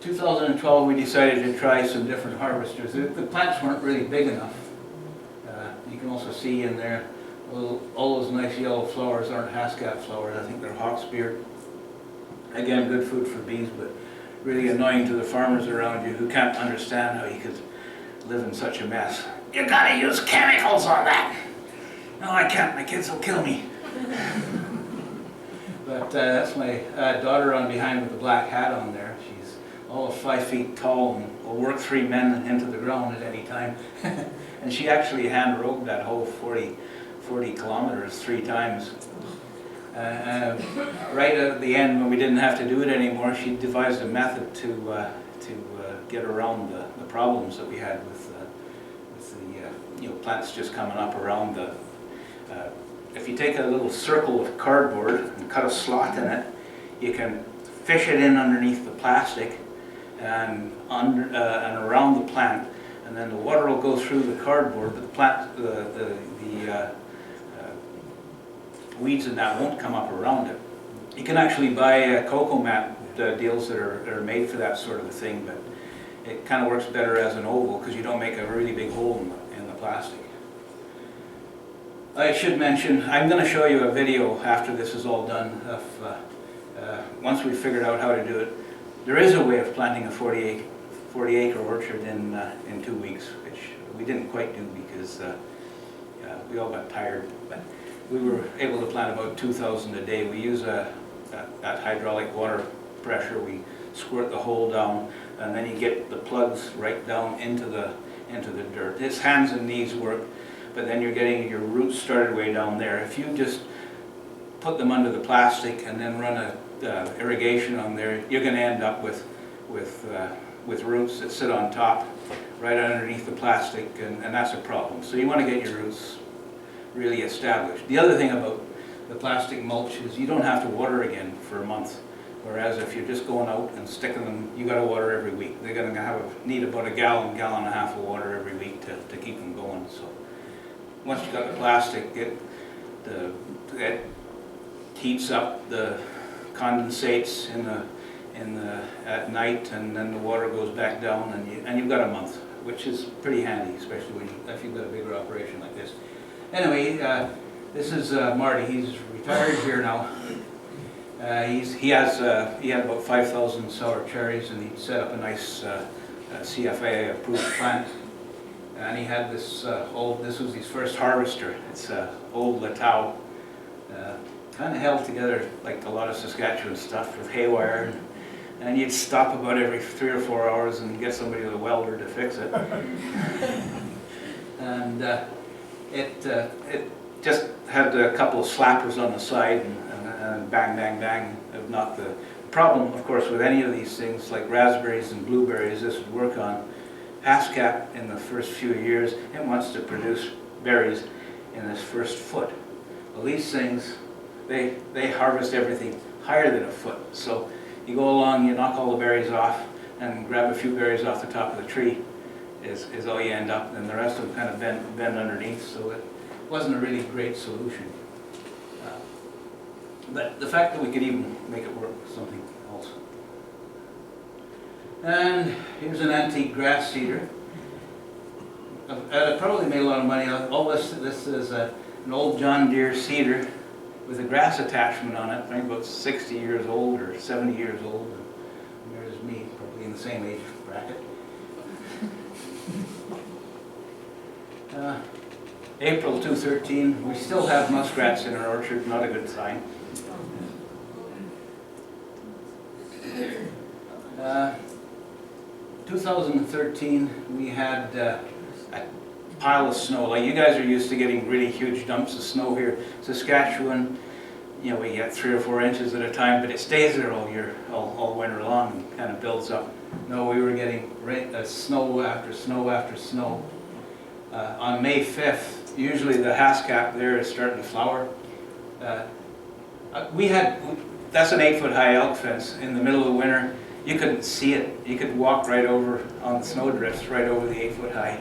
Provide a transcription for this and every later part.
2012 we decided to try some different harvesters. The plants weren't really big enough. You can also see in there, all those nice yellow flowers aren't Haskap flowers, I think they're hawksbeard. Again, good food for bees, but really annoying to the farmers around you who can't understand how you could live in such a mess. You gotta use chemicals on that! No, I can't, my kids will kill me. But that's my daughter on behind with the black hat on there. She's all of 5 feet tall and will work 3 men into the ground at any time. And she actually hand rowed that whole 40 kilometers 3 times. Right at the end, when we didn't have to do it anymore, she devised a method to get around the problems that we had with the plants just coming up around the. If you take a little circle of cardboard and cut a slot in it, you can fish it in underneath the plastic and around the plant, and then the water will go through the cardboard, but the plant, the weeds and that won't come up around it. You can actually buy cocoa mat deals that are made for that sort of a thing, but it kind of works better as an oval because you don't make a really big hole in the plastic. I should mention, I'm going to show you a video after this is all done of once we've figured out how to do it. There is a way of planting a 40 acre orchard in 2 weeks, which we didn't quite do because we all got tired. But we were able to plant about 2,000 a day. We use that hydraulic water pressure. We squirt the hole down, and then you get the plugs right down into the dirt. His hands and knees work, but then you're getting your roots started way down there. If you just put them under the plastic and then run a irrigation on there, you're going to end up with roots that sit on top, right underneath the plastic, and that's a problem. So you want to get your roots really established. The other thing about the plastic mulch is you don't have to water again for a month. Whereas if you're just going out and sticking them, you got to water every week. They're going to need about a gallon and a half of water every week to keep them going. So once you got the plastic, it heats up, the condensates at night, and then the water goes back down, and you've got a month, which is pretty handy, especially if you've got a bigger operation like this. Anyway, this is Marty. He's retired here now. He had about 5,000 sour cherries, and he set up a nice CFA approved plant. And he had this this was his first harvester. It's old Littau, kind of held together like a lot of Saskatchewan stuff with haywire, and you'd stop about every 3 or 4 hours and get somebody with a welder to fix it. And it just had a couple of slappers on the side, and bang, bang, bang, if not the problem, of course, with any of these things, like raspberries and blueberries, this would work on. Haskap, in the first few years, it wants to produce berries in its first foot. Well, these things, they harvest everything higher than a foot. So you go along, you knock all the berries off, and grab a few berries off the top of the tree is all you end up, and the rest of them kind of bend underneath, so it wasn't a really great solution. But the fact that we could even make it work was something else. And here's an antique grass seeder. I probably made a lot of money. All this is an old John Deere seeder with a grass attachment on it, maybe about 60 years old or 70 years old. And there's me, probably in the same age bracket. April 2013, we still have muskrats in our orchard, not a good sign. 2013, we had a pile of snow. Like you guys are used to getting really huge dumps of snow here. Saskatchewan, you know, we get 3 or 4 inches at a time, but it stays there all year, all winter long, and kind of builds up. No, we were getting snow after snow after snow. On May 5th, usually the Haskap there is starting to flower. That's an 8-foot high elk fence. In the middle of the winter, you couldn't see it. You could walk right over on the snow drifts, right over the 8-foot high.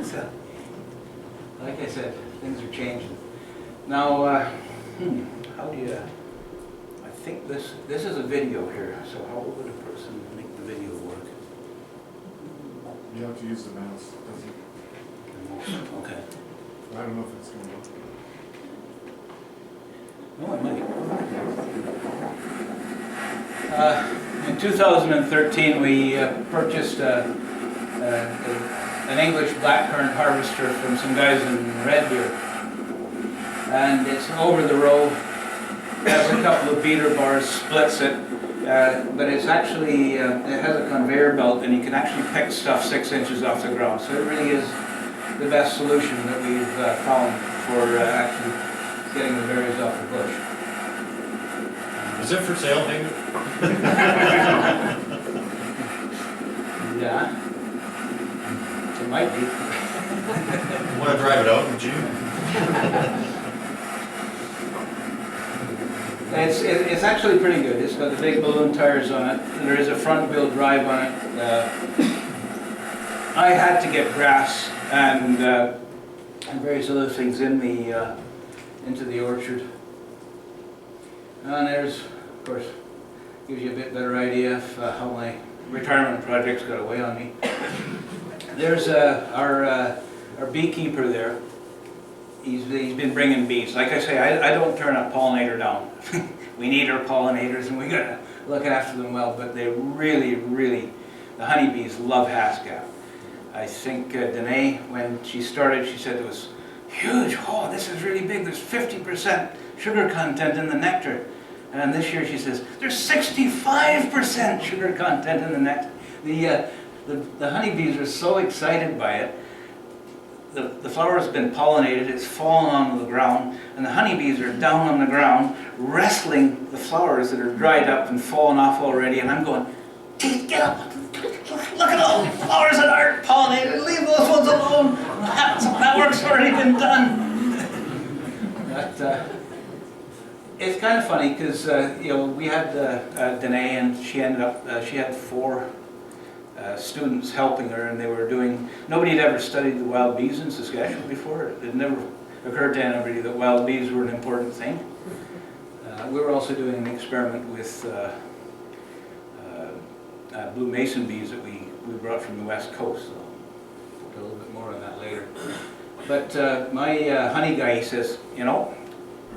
So, like I said, things are changing. Now, how do you, I think this is a video here, so how would a person make the video work? You have to use the mouse, doesn't it? Okay. I don't know if it's going to work. No, it might. In 2013, we purchased an English blackcurrant harvester from some guys in Red Deer. And it's over the row, has a couple of beater bars, splits it, but it's actually, it has a conveyor belt and you can actually pick stuff 6 inches off the ground. So it really is the best solution that we've found for actually getting the berries off the bush. Is it for sale, David? Yeah. It might be. Want to drive it out in June? It's actually pretty good. It's got the big balloon tires on it. There is a front wheel drive on it. I had to get grass and various other things in the into the orchard. And there's, of course, gives you a bit better idea of how my retirement projects got away on me. There's our beekeeper there. He's been bringing bees. Like I say, I don't turn a pollinator down. We need our pollinators and we gotta look after them well, but they really, the honeybees love Haskap. I think Danae, when she started, she said it was huge. Oh, this is really big. There's 50% sugar content in the nectar. And this year she says, there's 65% sugar content in the nectar. The honeybees are so excited by it. The flower has been pollinated, it's fallen onto the ground, and the honeybees are down on the ground wrestling the flowers that are dried up and fallen off already, and I'm going, get up! Look at all the flowers that aren't pollinated, leave those ones alone! That work's already been done! But, it's kind of funny because you know, we had Danae, and she ended up, she had 4 students helping her, and they were doing, nobody had ever studied the wild bees in Saskatchewan before. It never occurred to anybody that wild bees were an important thing. We were also doing an experiment with blue mason bees that we brought from the west coast. So I'll talk a little bit more on that later. But my honey guy, he says, you know,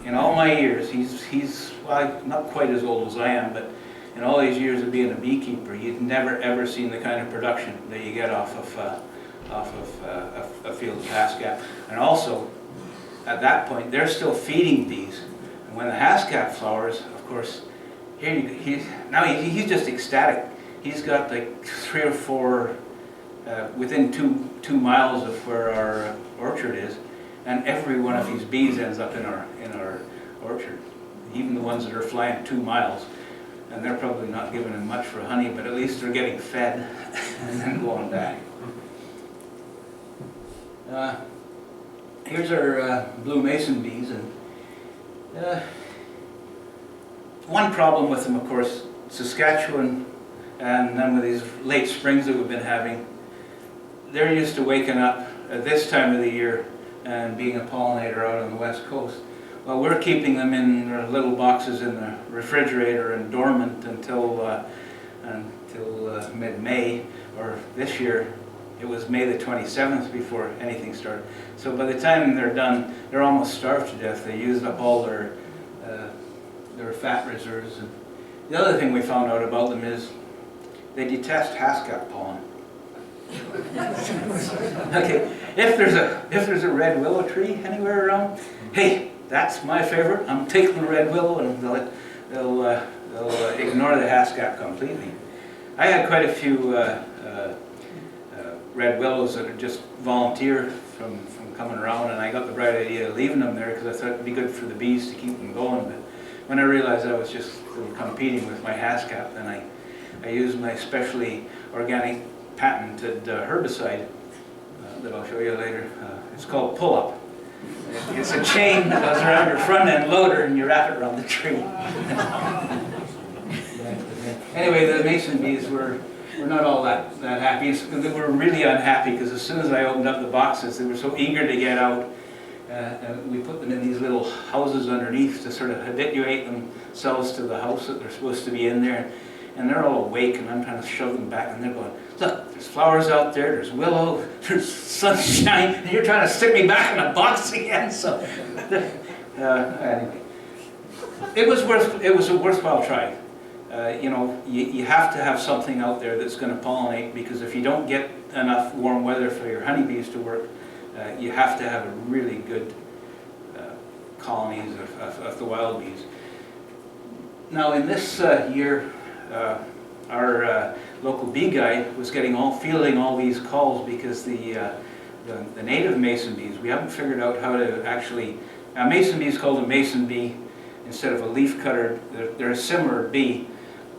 in all my years, he's well, not quite as old as I am, but in all these years of being a beekeeper, you've never ever seen the kind of production that you get off of a field of Haskap. And also, at that point, they're still feeding bees. And when the Haskap flowers, of course, here he's just ecstatic. He's got like 3 or 4 within two miles of where our orchard is, and every one of these bees ends up in our orchard, even the ones that are flying 2 miles. And they're probably not giving him much for honey, but at least they're getting fed and then going back. Here's our blue mason bees, and one problem with them, of course, Saskatchewan, and then with these late springs that we've been having, they're used to waking up at this time of the year and being a pollinator out on the west coast. Well, we're keeping them in their little boxes in the refrigerator and dormant until mid-May, or this year it was May the 27th before anything started. So by the time they're done, they're almost starved to death. They used up all their fat reserves. And the other thing we found out about them is they detest Haskap pollen. Okay, if there's a red willow tree anywhere around, hey, that's my favorite. I'm taking the red willow, and they'll ignore the Haskap completely. I had quite a few red willows that are just volunteer from coming around, and I got the bright idea of leaving them there because I thought it'd be good for the bees to keep them going. But when I realized I was just competing with my Haskap, then I used my specially organic patented herbicide that I'll show you later. It's called Pull-Up. It's a chain that goes around your front end loader and you wrap it around the tree. Anyway, the mason bees were not all that happy. They were really unhappy because as soon as I opened up the boxes, they were so eager to get out. We put them in these little houses underneath to sort of habituate themselves to the house that they're supposed to be in there. And they're all awake, and I'm trying to shove them back, and they're going, look, there's flowers out there, there's willow, there's sunshine, and you're trying to stick me back in a box again. So, anyway, it was a worthwhile try. You know, you have to have something out there that's going to pollinate, because if you don't get enough warm weather for your honeybees to work, you have to have a really good colonies of the wild bees. Now, in this year, our local bee guide was fielding all these calls because the native mason bees, we haven't figured out how to actually. A mason bee is called a mason bee instead of a leaf cutter. They're a similar bee.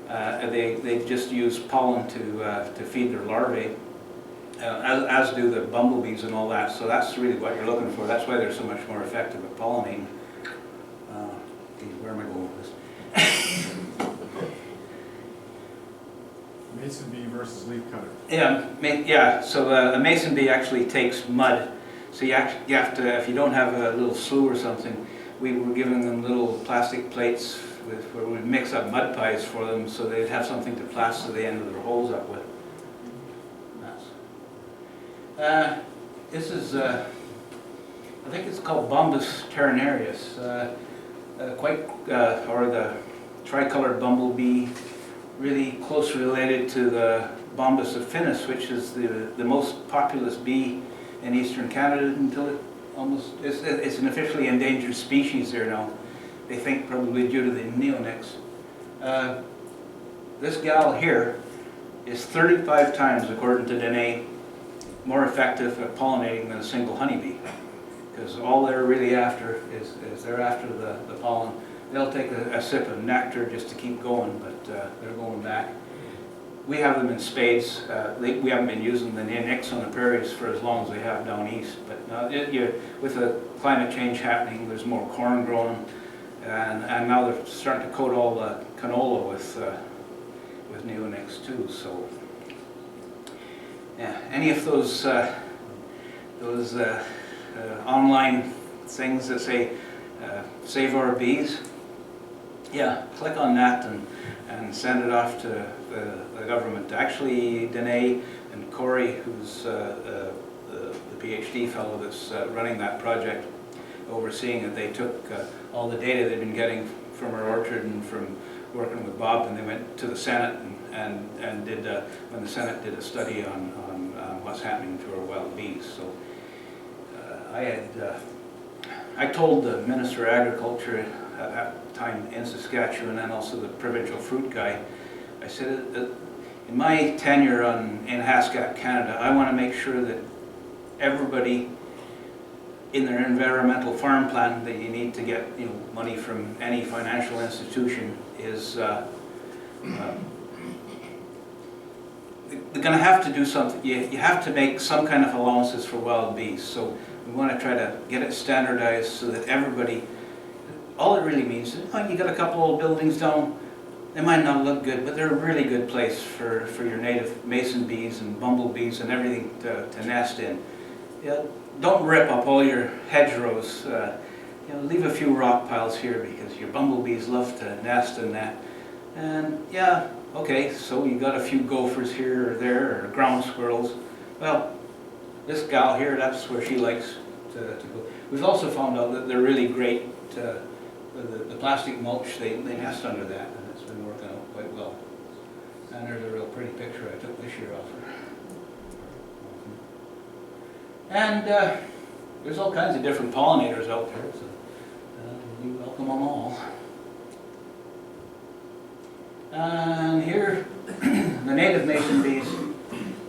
They just use pollen to feed their larvae, as do the bumblebees and all that. So that's really what you're looking for. That's why they're so much more effective at pollinating. Where am I going with this? Mason bee versus leaf cutter. Yeah. So a mason bee actually takes mud. So you have to, if you don't have a little slough or something, we were giving them little plastic plates where we mix up mud pies for them, so they'd have something to plaster the end of their holes up with. This is, I think it's called Bombus terranarius, or the tricolored bumblebee, really closely related to the Bombus affinis, which is the most populous bee in eastern Canada until it's an officially endangered species there now. They think probably due to the neonics. This gal here is 35 times, according to Dene, more effective at pollinating than a single honeybee. Because all they're really after is they're after the pollen. They'll take a sip of nectar just to keep going, but they're going back. We have them in spades. We haven't been using the neonics on the prairies for as long as they have down east. But with the climate change happening, there's more corn growing. And now they're starting to coat all the canola with neonics too. So, yeah, any of those online things that say "Save Our Bees," yeah, click on that and send it off to the government. Actually, Dene and Corey, who's the PhD fellow that's running that project, overseeing it, they took all the data they've been getting from our orchard and from working with Bob, and they went to the Senate and did, when the Senate did a study on what's happening to our wild bees. So I told the Minister of Agriculture at that time in Saskatchewan, and also the provincial fruit guy, I said, in my tenure in Haskap, Canada, I want to make sure that everybody in their environmental farm plan that you need to get money from any financial institution is they're going to have to do something. You have to make some kind of allowances for wild bees. So we want to try to get it standardized so that everybody, all it really means is, you got a couple old buildings down, they might not look good, but they're a really good place for your native mason bees and bumblebees and everything to nest in. Yeah, don't rip up all your hedgerows. Leave a few rock piles here because your bumblebees love to nest in that. And yeah, okay, so you got a few gophers here or there, or ground squirrels. Well, this gal here, that's where she likes to go. We've also found out that they're really great. The plastic mulch, they nest under that, and it's been working out quite well. And there's a real pretty picture I took this year of her. And there's all kinds of different pollinators out there, so we welcome them all. And here, the native mason bees,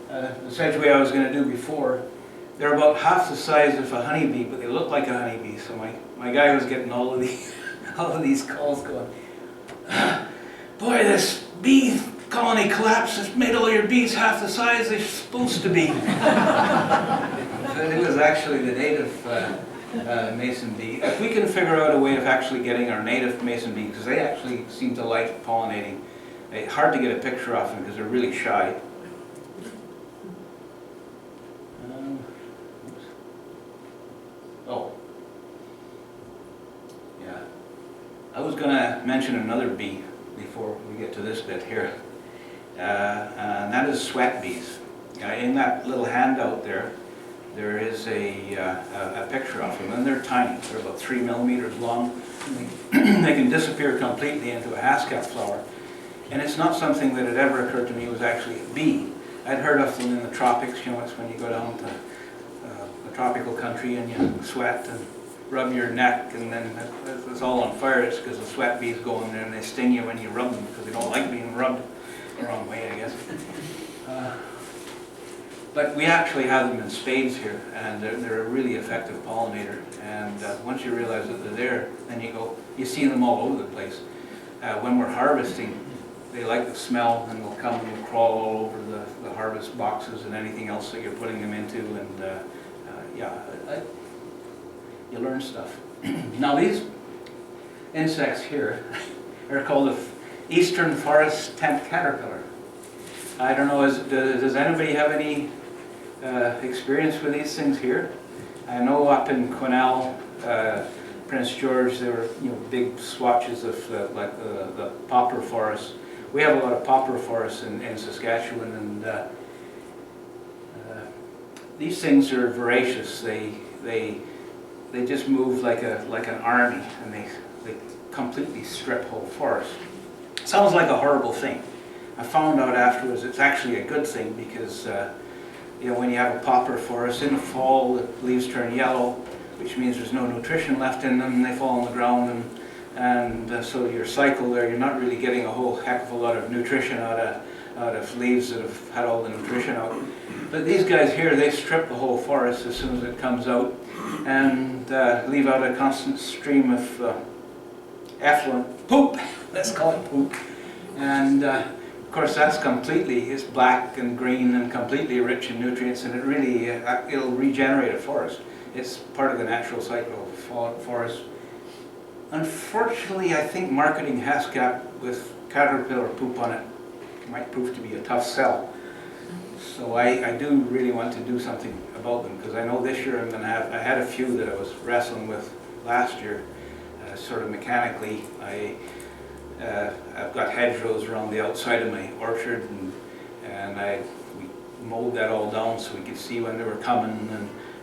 the sedgeway I was going to do before, they're about half the size of a honeybee, but they look like a honeybee. So my guy was getting all of these calls going, boy, this bee colony collapse has made all your bees half the size they're supposed to be. It was actually the native mason bee. If we can figure out a way of actually getting our native mason bee, because they actually seem to like pollinating. It's hard to get a picture of them because they're really shy. mention another bee before we get to this bit here, and that is sweat bees. In that little handout there is a picture of them, and they're tiny. They're about 3 millimeters long. They can disappear completely into a Haskap flower, and it's not something that had ever occurred to me was actually a bee. I'd heard of them in the tropics. You know, it's when you go down to a tropical country and you sweat and rub your neck, and then it's all on fire. It's because the sweat bees go in there and they sting you when you rub them because they don't like being rubbed the wrong way, I guess. But we actually have them in spades here, and they're a really effective pollinator. And once you realize that they're there, then you see them all over the place. When we're harvesting, they like the smell, and they'll come and crawl all over the harvest boxes and anything else that you're putting them into. And you learn stuff. Now these insects here are called the eastern forest tent caterpillar. I don't know, does anybody have any experience with these things here? I know up in Quesnel, Prince George, there were big swatches of like the poplar forest. We have a lot of poplar forests in Saskatchewan, and these things are voracious. They just move like an army, and they completely strip whole forests. Sounds like a horrible thing. I found out afterwards it's actually a good thing, because when you have a poplar forest in the fall, the leaves turn yellow, which means there's no nutrition left in them, and they fall on the ground, and so your cycle there, you're not really getting a whole heck of a lot of nutrition out of leaves that have had all the nutrition out. But these guys here, they strip the whole forest as soon as it comes out, and leave out a constant stream of effluent poop. Let's call it poop. And of course, it's black and green and completely rich in nutrients, and it'll regenerate a forest. It's part of the natural cycle of forest. Unfortunately, I think marketing Haskap with caterpillar poop on it might prove to be a tough sell. So I do really want to do something about them, because I know this year I'm going to have, I had a few that I was wrestling with last year, sort of mechanically. I've got hedgerows around the outside of my orchard, and we mowed that all down so we could see when they were coming,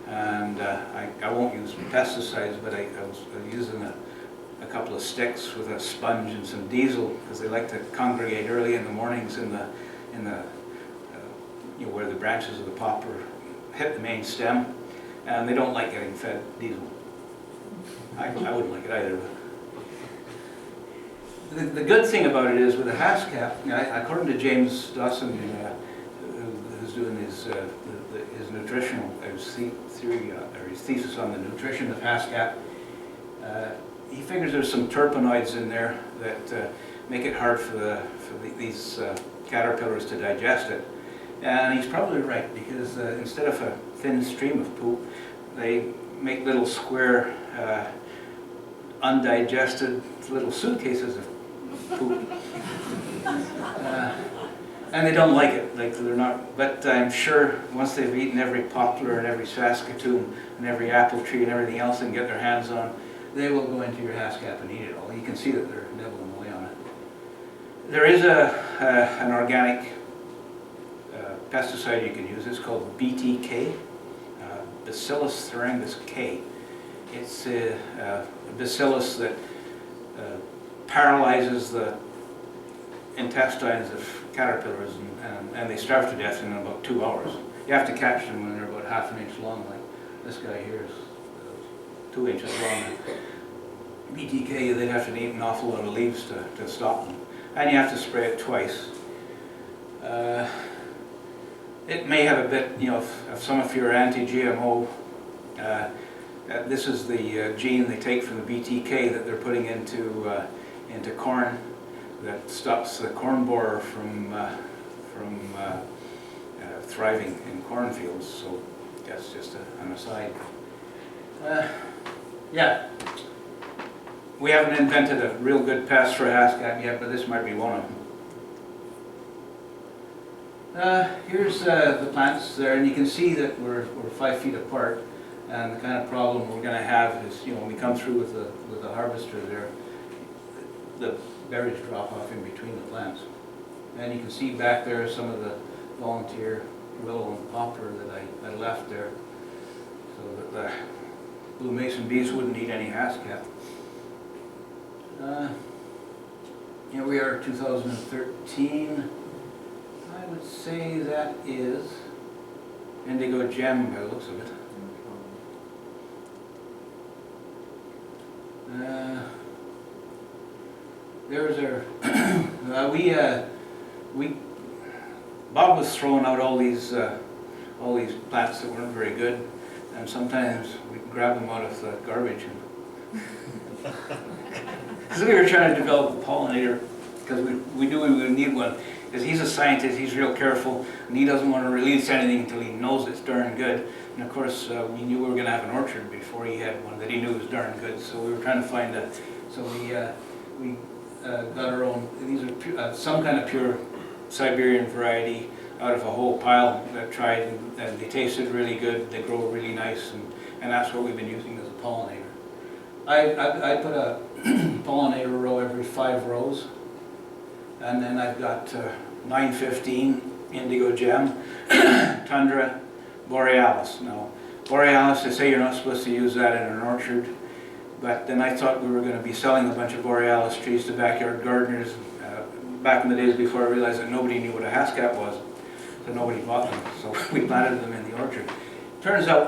and I won't use pesticides, but I was using a couple of sticks with a sponge and some diesel, because they like to congregate early in the mornings in the where the branches of the poplar hit the main stem, and they don't like getting fed diesel. I wouldn't like it either. The good thing about it is with the Haskap, according to James Dawson, who's doing his nutritional theory, or his thesis on the nutrition of Haskap, he figures there's some terpenoids in there that make it hard for these caterpillars to digest it. And he's probably right, because instead of a thin stream of poop, they make little square, undigested little suitcases of poop. And they don't like it, they're not, but I'm sure once they've eaten every poplar and every Saskatoon and every apple tree and everything else they can get their hands on, they will go into your Haskap and eat it all. You can see that they're nibbling away on it. There is an organic pesticide you can use. It's called BTK, Bacillus thuringus K. It's a bacillus that paralyzes the intestines of caterpillars, and they starve to death in about 2 hours. You have to catch them when they're about ½ an inch long, like this guy here is 2 inches long. BTK, they'd have to eat an awful lot of leaves to stop them. And you have to spray it twice. It may have a bit, of some of your anti-GMO. This is the gene they take from the BTK that they're putting into corn, that stops the corn borer from thriving in cornfields. So that's just an aside. Yeah, we haven't invented a real good pest for Haskap yet, but this might be one of them. Here's the plants there, and you can see that we're 5 feet apart, and the kind of problem we're going to have is, when we come through with the harvester there, the berries drop off in between the plants. And you can see back there some of the volunteer willow and poplar that I left there, so that the blue mason bees wouldn't eat any Haskap. Here we are, 2013. I would say that is indigo gem by the looks of it. There's our Bob was throwing out all these plants that weren't very good, and sometimes we grab them out of the garbage. Because we were trying to develop a pollinator, because we knew we would need one. Because he's a scientist, he's real careful, and he doesn't want to release anything until he knows it's darn good. And of course, we knew we were going to have an orchard before he had one that he knew was darn good. So we were trying to find a. So we got our own. These are some kind of pure Siberian variety out of a whole pile that tried, and they tasted really good. They grow really nice, and that's what we've been using as a pollinator. I put a pollinator row every 5 rows, and then I've got 915 indigo gem, tundra, borealis. Now, borealis, they say you're not supposed to use that in an orchard, but then I thought we were going to be selling a bunch of borealis trees to backyard gardeners back in the days before I realized that nobody knew what a Haskap was, so nobody bought them. So we planted them in the orchard. Turns out